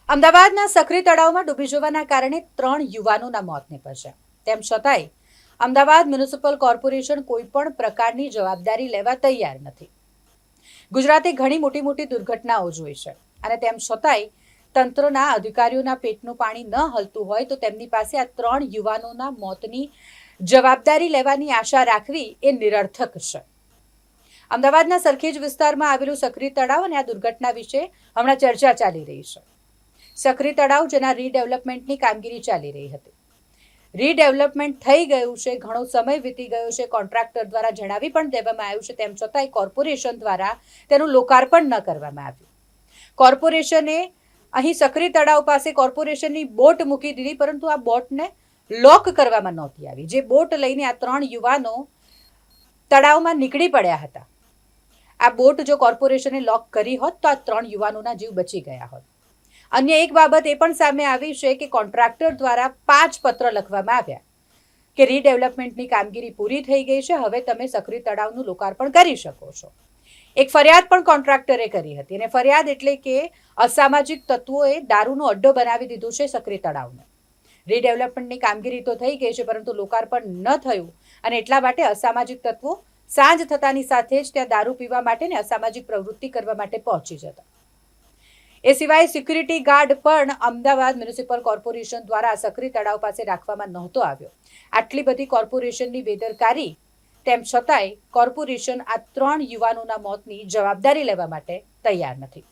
અમદાવાદના સક્રી તળાવમાં ડૂબી જવાના કારણે 3 યુવાનોના મોત નીપજ્યા. તેમ છતાંય અમદાવાદ મ્યુનિસિપલ કોર્પોરેશન કોઈ પણ પ્રકારની જવાબદારી લેવા તૈયાર નથી. ગુજરાતે ઘણી મોટી દુર્ઘટનાઓ જોઈ છે અને તેમ છતાંય તંત્રના અધિકારીઓના પેટનું પાણી ન હલતું હોય તો તેમની પાસે આ 3 યુવાનોના મોતની જવાબદારી લેવાની આશા રાખવી એ નિરર્થક છે. અમદાવાદના સરખેજ વિસ્તારમાં આવેલું સક્રી તળાવ અને આ દુર્ઘટના વિશે હમણાં ચર્ચા ચાલી રહી છે. સક્રી તળાવ જેના રીડેવલપમેન્ટની કામગીરી ચાલી રહી હતી. રીડેવલપમેન્ટ થઈ ગયું છે, ઘણો સમય વીતી ગયો છે, કોન્ટ્રાક્ટર દ્વારા જણાવી પણ દેવામાં આવ્યું છે, તેમ છતાંય કોર્પોરેશન દ્વારા તેનું લોકાર્પણ ન કરવામાં આવ્યું. કોર્પોરેશને અહીં સક્રી તળાવ પાસે કોર્પોરેશનની બોટ મૂકી દીધી, પરંતુ આ બોટને લોક કરવામાં નહોતી આવી. જે બોટ લઈને આ 3 યુવાનો તળાવમાં નીકળી પડ્યા હતા. આ બોટ જો કોર્પોરેશને લોક કરી હોત તો આ 3 યુવાનોના જીવ બચી ગયા હોત. અન્ય એક બાબત એ પણ સામે આવી છે કે કોન્ટ્રાક્ટર દ્વારા 5 પત્ર લખવામાં આવ્યા કે રીડેવલપમેન્ટની કામગીરી પૂરી થઈ ગઈ છે, હવે તમે સક્રી તળાવનું લોકાર્પણ કરી શકો છો. એક ફરિયાદ પણ કોન્ટ્રાક્ટરે કરી હતી અને ફરિયાદ એટલે કે અસામાજિક તત્વોએ દારૂનો અડ્ડો બનાવી દીધો છે સક્રી તળાવને. રીડેવલપમેન્ટની કામગીરી તો થઈ ગઈ છે, પરંતુ લોકાર્પણ ન થયું અને એટલા માટે અસામાજિક તત્વો સાંજ થતાની સાથે જ ત્યાં દારૂ પીવા માટે ને અસામાજિક પ્રવૃત્તિ કરવા માટે પહોંચી જતા. એ સિવાય સિક્યુરિટી ગાર્ડ પણ અમદાવાદ મ્યુનિસિપલ કોર્પોરેશન દ્વારા સક્રી તળાવ પાસે રાખવામાં નહોતો આવ્યો. આટલી બધી કોર્પોરેશનની બેદરકારી તેમ છતાંય કોર્પોરેશન આ 3 યુવાનોના મોતની જવાબદારી લેવા માટે તૈયાર નથી.